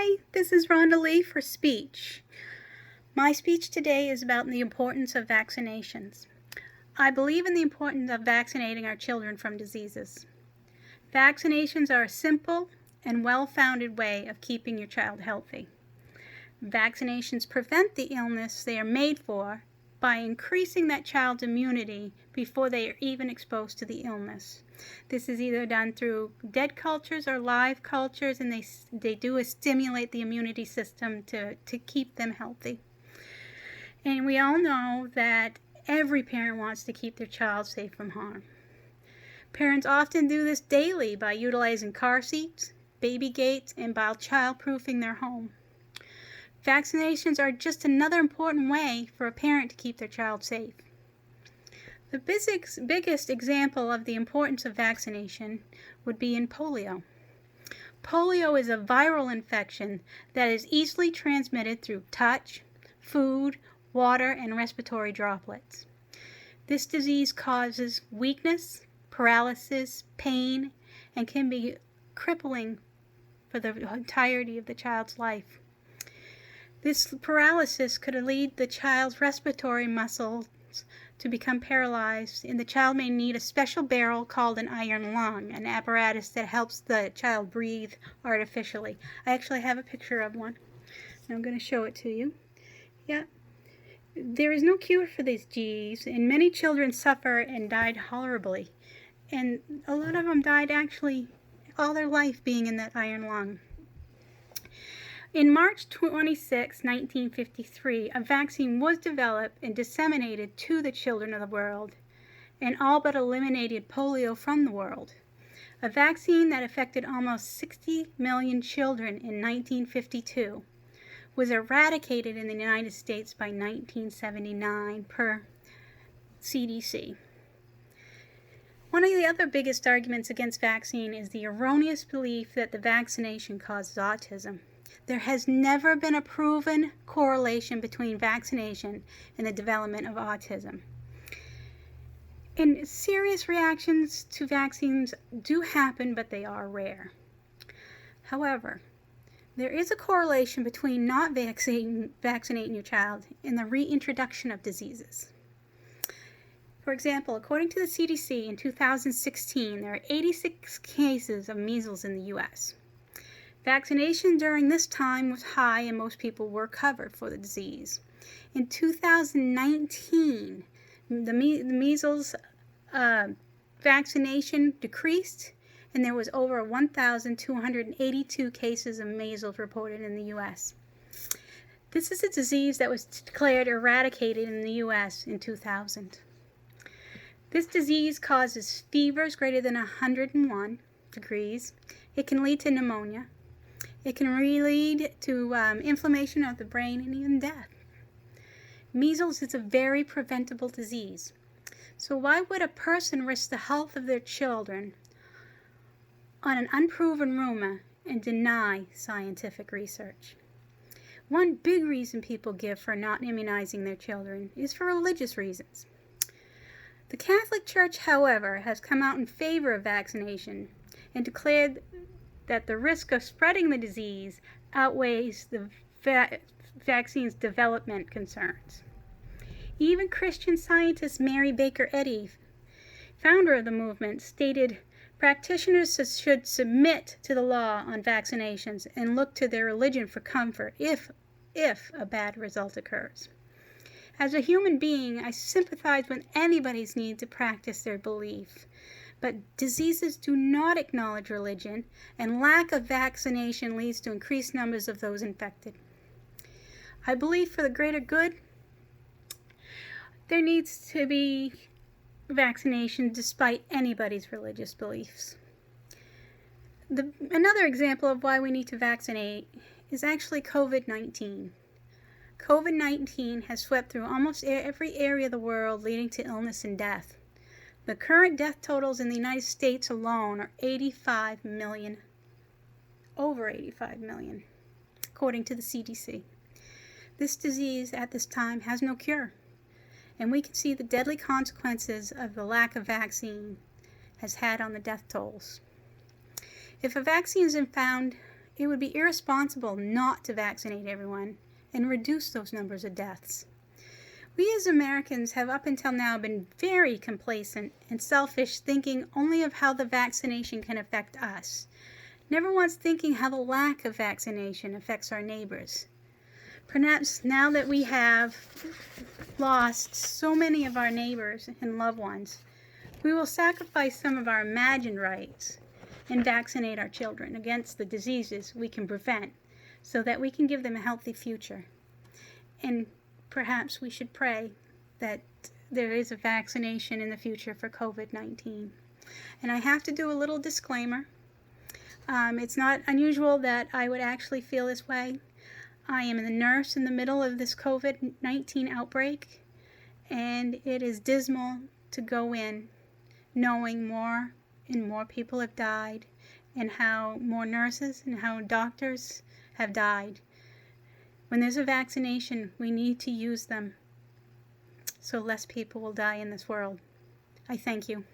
Hi, this is Rhonda Lee for Speech. My speech today is about the importance of vaccinations. I believe in the importance of vaccinating our children from diseases. Vaccinations are a simple and well-founded way of keeping your child healthy. Vaccinations prevent the illness they are made for by increasing that child's immunity before they are even exposed to the illness. This is either done through dead cultures or live cultures, and they do stimulate the immunity system to keep them healthy. And we all know that every parent wants to keep their child safe from harm. Parents often do this daily by utilizing car seats, baby gates, and by child-proofing their home. Vaccinations are just another important way for a parent to keep their child safe. The biggest example of the importance of vaccination would be in polio. Polio is a viral infection that is easily transmitted through touch, food, water, and respiratory droplets. This disease causes weakness, paralysis, pain, and can be crippling for the entirety of the child's life. This paralysis could lead the child's respiratory muscles to become paralyzed, and the child may need a special barrel called an iron lung, an apparatus that helps the child breathe artificially. I actually have a picture of one, and I'm going to show it to you. Yeah. There is no cure for this disease, and many children suffer and died horribly. And a lot of them died actually all their life being in that iron lung. In March 26, 1953, a vaccine was developed and disseminated to the children of the world, and all but eliminated polio from the world. A vaccine that affected almost 60 million children in 1952 was eradicated in the United States by 1979 per CDC. One of the other biggest arguments against vaccine is the erroneous belief that the vaccination causes autism. There has never been a proven correlation between vaccination and the development of autism. And serious reactions to vaccines do happen, but they are rare. However, there is a correlation between not vaccinating your child and the reintroduction of diseases. For example, according to the CDC, in 2016, there are 86 cases of measles in the U.S. Vaccination during this time was high and most people were covered for the disease. In 2019, the measles vaccination decreased, and there was over 1,282 cases of measles reported in the U.S. This is a disease that was declared eradicated in the U.S. in 2000. This disease causes fevers greater than 101 degrees. It can lead to pneumonia. It can lead to inflammation of the brain and even death. Measles is a very preventable disease. So why would a person risk the health of their children on an unproven rumor and deny scientific research? One big reason people give for not immunizing their children is for religious reasons. The Catholic Church, however, has come out in favor of vaccination and declared that the risk of spreading the disease outweighs the vaccine's development concerns. Even Christian scientist Mary Baker Eddy, founder of the movement, stated practitioners should submit to the law on vaccinations and look to their religion for comfort if a bad result occurs. As a human being, I sympathize with anybody's need to practice their belief. But diseases do not acknowledge religion, and lack of vaccination leads to increased numbers of those infected. I believe for the greater good, there needs to be vaccination despite anybody's religious beliefs. Another example of why we need to vaccinate is actually COVID-19. COVID-19 has swept through almost every area of the world, leading to illness and death. The current death totals in the United States alone are 85 million, over 85 million, according to the CDC. This disease at this time has no cure, and we can see the deadly consequences of the lack of vaccine has had on the death tolls. If a vaccine is found It would be irresponsible not to vaccinate everyone and reduce those numbers of deaths. We as Americans have up until now been very complacent and selfish, thinking only of how the vaccination can affect us, never once thinking how the lack of vaccination affects our neighbors. Perhaps now that we have lost so many of our neighbors and loved ones, we will sacrifice some of our imagined rights and vaccinate our children against the diseases we can prevent so that we can give them a healthy future. And perhaps we should pray that there is a vaccination in the future for COVID-19. And I have to do a little disclaimer. It's not unusual that I would actually feel this way. I am the nurse in the middle of this COVID-19 outbreak, and it is dismal to go in knowing more and more people have died, and how more nurses and how doctors have died. When there's a vaccination, we need to use them so less people will die in this world. I thank you.